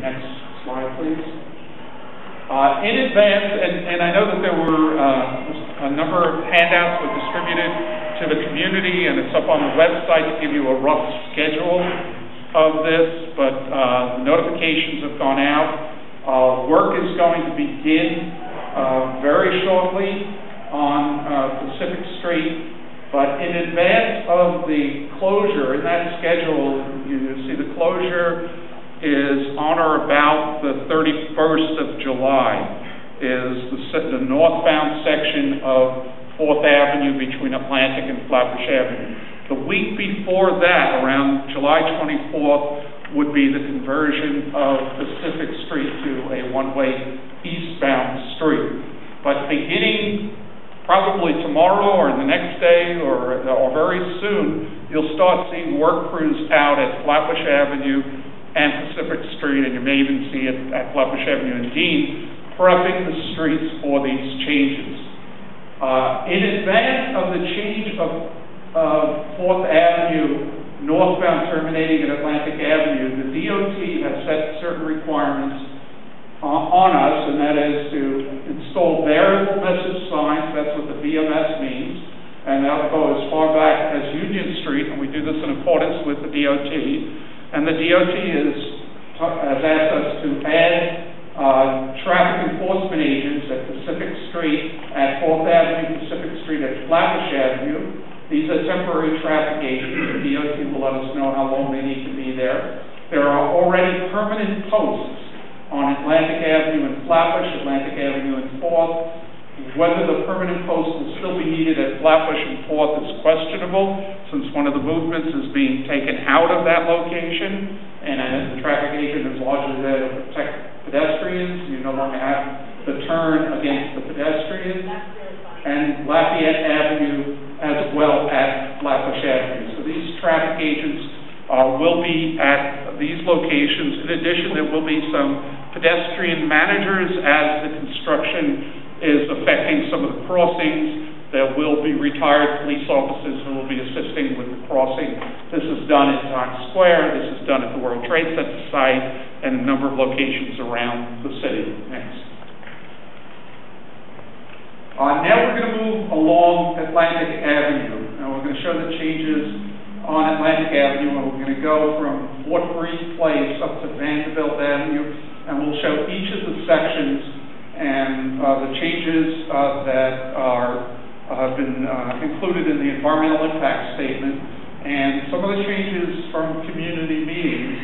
Next slide, please. In advance, and I know that there were a number of handouts were distributed to the community, and it's up on the website to give you a rough schedule of this, but notifications have gone out. Work is going to begin very shortly on Pacific Street, but in advance of the closure, in that schedule, you see the closure is on or about the 31st of July, is the northbound section of 4th Avenue between Atlantic and Flatbush Avenue. The week before that, around July 24th, would be the conversion of Pacific Street to a one-way eastbound street. But beginning probably tomorrow or the next day or very soon, you'll start seeing work crews out at Flatbush Avenue and Pacific Street, and you may even see it at Flatbush Avenue and Dean, prepping the streets for these changes. In advance of the change of 4th Avenue northbound terminating at Atlantic Avenue, the DOT has set certain requirements on us, and that is to install variable message signs. That's what the VMS means, and that'll go as far back as Union Street, and we do this in accordance with the DOT. And the DOT has asked us to add traffic enforcement agents at Pacific Street, at 4th Avenue, Pacific Street, at Flatbush Avenue. These are temporary traffic agents. The DOT will let us know how long they need to be there. There are already permanent posts on Atlantic Avenue and Flatbush, Atlantic Avenue and 4th. Whether the permanent post will still be needed at Flatbush and 4th is questionable, since one of the movements is being taken out of that location, and the traffic agent is largely there to protect pedestrians. You no longer have the turn against the pedestrians, and Lafayette Avenue as well as Flatbush Avenue. So these traffic agents will be at these locations. In addition, there will be some pedestrian managers as the construction is affecting some of the crossings. There will be retired police officers who will be assisting with the crossing. This is done at Times Square, this is done at the World Trade Center site, and a number of locations around the city. Next. Now we're going to move along Atlantic Avenue. Now we're going to show the changes on Atlantic Avenue, and we're going to go from Fort Greene Place up to Vanderbilt Avenue, and we'll show each of the sections and the changes that have been included in the environmental impact statement, and some of the changes from community meetings.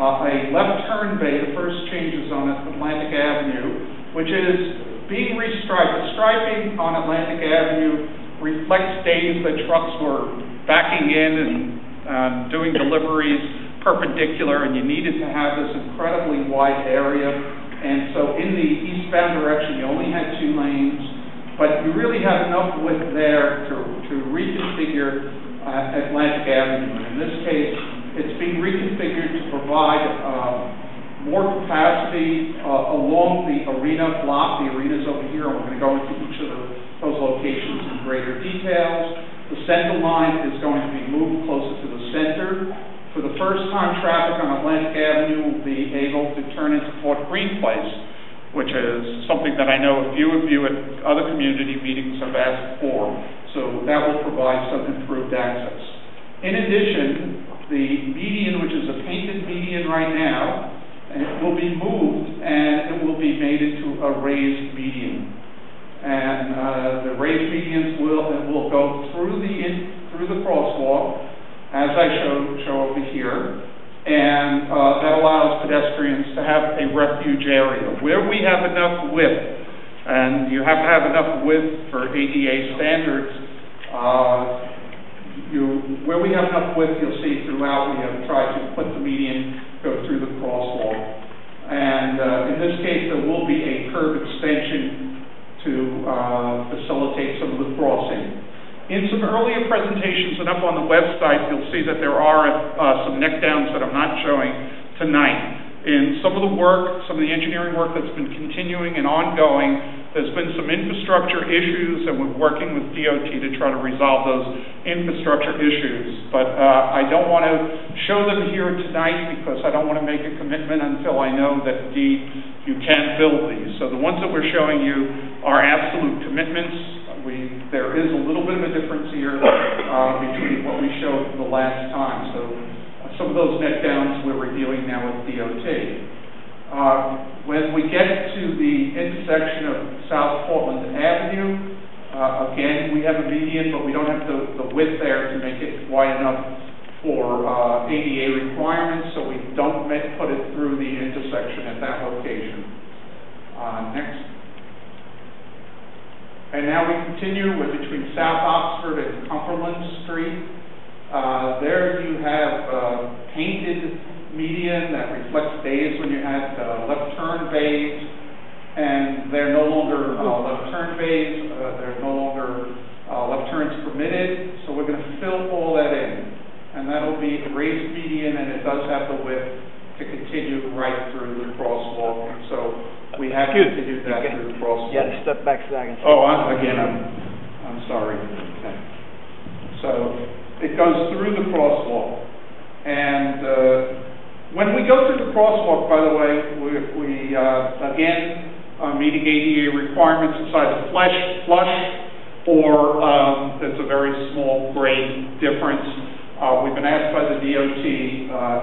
A left turn bay, the first changes on Atlantic Avenue, which is being restriped. The striping on Atlantic Avenue reflects days that trucks were backing in and doing deliveries perpendicular, and you needed to have this incredibly wide area. And so in the eastbound direction, you only had 2 lanes, but you really have enough width there to reconfigure Atlantic Avenue. And in this case, it's being reconfigured to provide more capacity along the arena block. The arena's over here, and we're going to go into each of those locations in greater details. The center line is going to be moved closer to the center. For the first time, traffic on Atlantic Avenue will be able to turn into Fort Greene Place, which is something that I know a few of you at other community meetings have asked for. So that will provide some improved access. In addition, the median, which is a painted median right now, it will be moved and it will be made into a raised median. And the raised medians will go through the crosswalk, as I show over here, and that allows pedestrians to have a refuge area. Where we have enough width, and you have to have enough width for ADA standards, where we have enough width, you'll see throughout we have tried to put the median go through the crosswalk. And in this case, there will be a curb extension to facilitate some of the crossing. In some earlier presentations and up on the website, you'll see that there are some neck downs that I'm not showing tonight. In some of the work, some of the engineering work that's been continuing and ongoing, There's been some infrastructure issues, and we're working with DOT to try to resolve those infrastructure issues. But I don't want to show them here tonight because I don't want to make a commitment until I know that indeed you can build these. So the ones that we're showing you are absolute commitments. There is a little bit of a difference here between what we showed the last time. So some of those net downs we're reviewing now with DOT. When we get to the intersection of South Portland Avenue, again, we have a median, but we don't have the width there to make it wide enough for ADA requirements, so we don't put it through the intersection at that location. Next. And now we continue with between South Oxford and Cumberland Street. There you have painted median that reflects days when you had left turn bays, and they're no longer left turn bays. They're no longer left turns permitted. So we're going to fill all that in, and that'll be a raised median, and it does have the width to continue right through the crosswalk. So we have continued that through the crosswalk. You got to step back so I can see. Oh, I'm sorry. Okay. So it goes through the crosswalk, and when we go through the crosswalk, by the way, we again are meeting ADA requirements inside the flush, or there's a very small grade difference. We've been asked by the DOT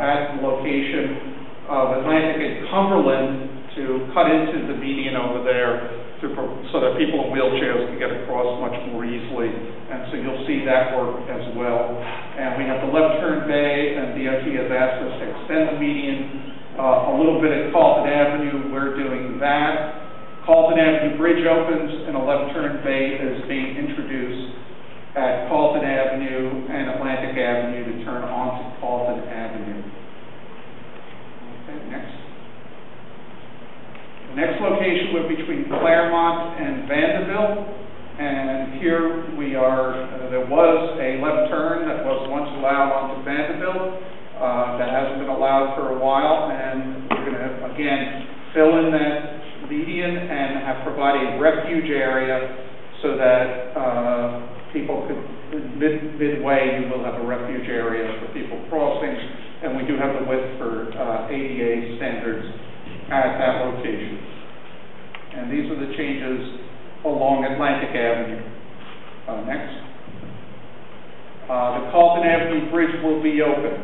at the location of Atlantic and Cumberland to cut into the median over there so that people in wheelchairs can get across much more easily. And so you'll see that work as well. And we have the left turn bay, and DOT has asked us to extend the median a little bit at Carlton Avenue. We're doing that. Carlton Avenue Bridge opens, and a left turn bay is being introduced at Carlton Avenue and Atlantic Avenue to turn onto Carlton Avenue. Okay, next. The next location we're between Claremont and Vanderbilt, and here we are, there was a left turn that was once allowed onto Vanderbilt that hasn't been allowed for a while, and we're going to, again, fill in that median and have provided a refuge area so that people could, midway, you will have a refuge area for people crossing, and we do have the width for ADA standards at that location. And these are the changes along Atlantic Avenue. Next. The Carlton Avenue Bridge will be open,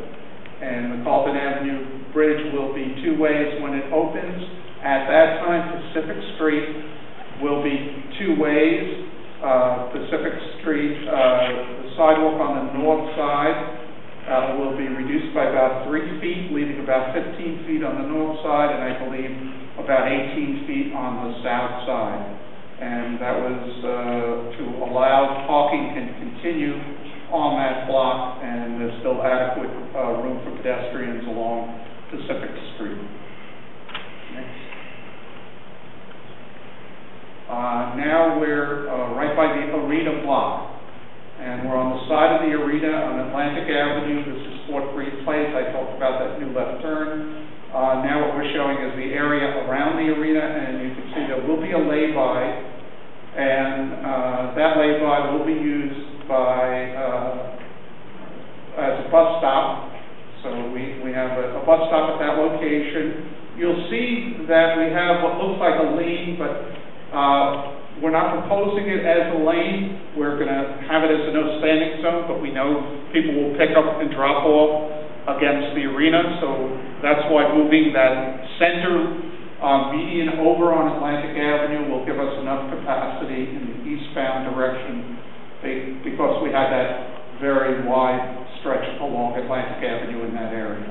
and the Carlton Avenue Bridge will be two ways when it opens. At that time, Pacific Street will be two ways. Pacific Street, the sidewalk on the north side will be reduced by about 3 feet, leaving about 15 feet on the north side, and I believe about 18 feet on the south side. And that was to allow parking can continue on that block, and there's still adequate room for pedestrians along Pacific Street. Next. Now we're right by the arena block, and we're on the side of the arena on Atlantic Avenue. This is Fort Greene Place. I talked about that new left turn. Now what we're showing is the area around the arena, and you can see there will be a lay-by, and that lay-by will be used by as a bus stop. So we have a bus stop at that location. You'll see that we have what looks like a lane, but we're not proposing it as a lane. We're going to have it as a no standing zone, but we know people will pick up and drop off against the arena, so that's why moving that center median over on Atlantic Avenue will give us enough capacity in the eastbound direction because we had that very wide stretch along Atlantic Avenue in that area.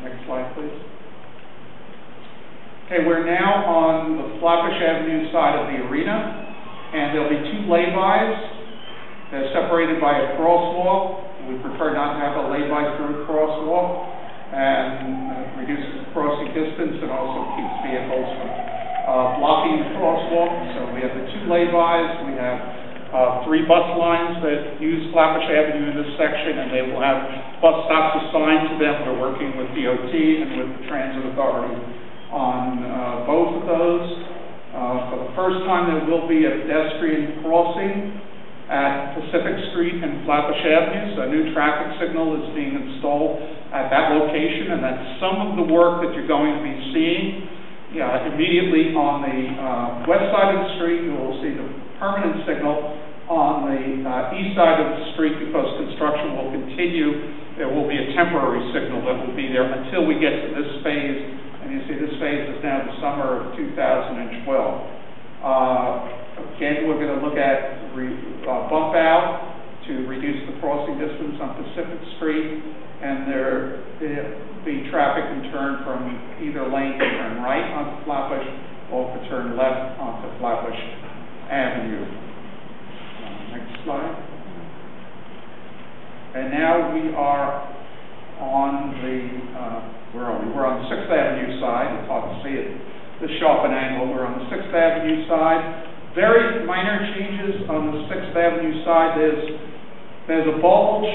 Next slide, please. Okay, we're now on the Flatbush Avenue side of the arena, and there'll be two lay-bys. They're separated by a crosswalk. We prefer not to have a lay-by through a crosswalk, and reduces the crossing distance and also keeps vehicles from blocking the crosswalk. So we have the two lay-bys. We have 3 bus lines that use Flatbush Avenue in this section, and they will have bus stops assigned to them. We're working with DOT and with the Transit Authority on both of those. For the first time, there will be a pedestrian crossing at Pacific Street and Flatbush Avenues. A new traffic signal is being installed at that location, and that's some of the work that you're going to be seeing. Immediately on the west side of the street, you will see the permanent signal. On the east side of the street, because construction will continue, there will be a temporary signal that will be there until we get to this phase. And you see this phase is now the summer of 2012. Again, we're going to look at bump out to reduce the crossing distance on Pacific Street, and there will be traffic can turn from either lane to turn right onto Flatbush or to turn left onto Flatbush Avenue. Next slide. And now we are on the, we're on the 6th Avenue side. It's hard to see it this sharp an angle. We're on the 6th Avenue side. Very minor changes on the 6th Avenue side. There's a bulge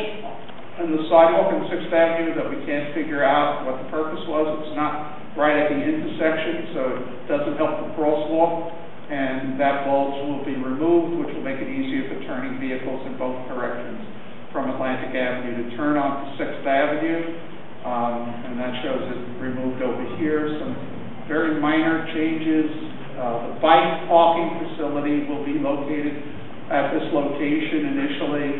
in the sidewalk on 6th Avenue that we can't figure out what the purpose was. It's not right at the intersection, so it doesn't help the crosswalk. And that bulge will be removed, which will make it easier for turning vehicles in both directions from Atlantic Avenue to turn onto 6th Avenue. And that shows it removed over here. Some very minor changes. The bike parking facility will be located at this location initially,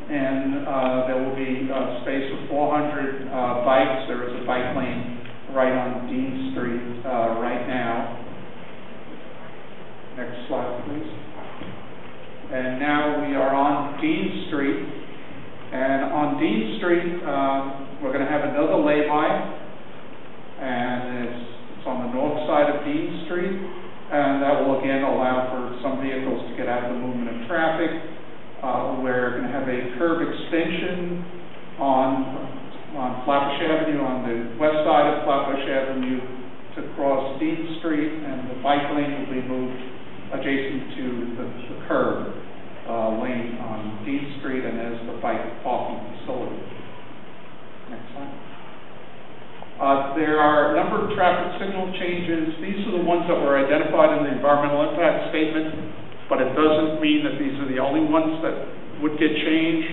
and there will be space for 400 bikes. There is a bike lane right on Dean Street right now. Next slide, please. And now we are on Dean Street. And on Dean Street, we're going to have another lay-by, and it's on the north side of Dean Street. And that will again allow for some vehicles to get out of the movement of traffic. We're going to have a curb extension on Flatbush Avenue, on the west side of Flatbush Avenue, to cross Dean Street, and the bike lane will be moved adjacent to the curb lane on Dean Street, and as the bike parking facility. Next slide. There are a number of traffic signal changes. These are the ones that were identified in the environmental impact statement, but it doesn't mean that these are the only ones that would get changed,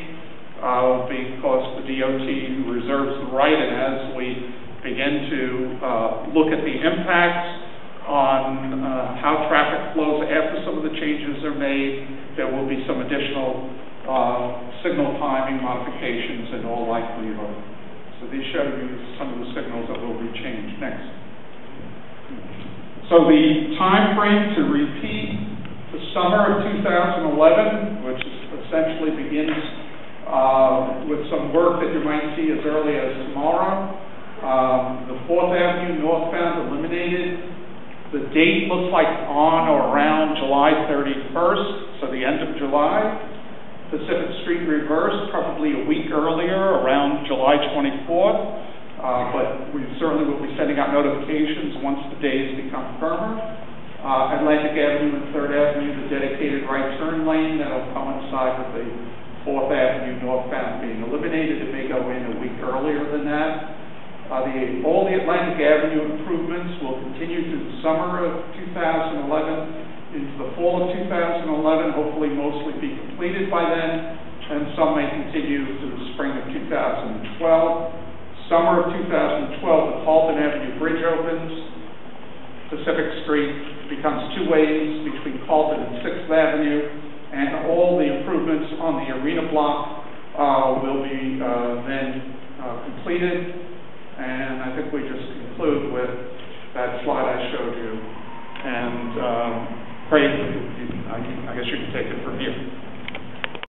because the DOT reserves the right, and as we begin to look at the impacts on how traffic flows after some of the changes are made, there will be some additional signal timing modifications in all likelihood. So these show you some of the signals that will be changed. Next. So the time frame to repeat the summer of 2011, which essentially begins with some work that you might see as early as tomorrow. The 4th Avenue northbound eliminated. The date looks like on or around July 31st, so the end of July. Pacific Street reversed, probably a week earlier, around July 24th. But we certainly will be sending out notifications once the days become firmer. Atlantic Avenue and 3rd Avenue, the dedicated right turn lane, that will coincide with the 4th Avenue northbound being eliminated. It may go in a week earlier than that. All the Atlantic Avenue improvements will continue through the summer of 2011 into the fall of 2011, hopefully mostly be completed by then, and some may continue through the spring of 2012. Summer of 2012, the Halton Avenue Bridge opens. Pacific Street becomes two ways between Halton and 6th Avenue, and all the improvements on the arena block will be then completed. And I think we just conclude with that slide I showed you. And Craig, I guess you can take it from here.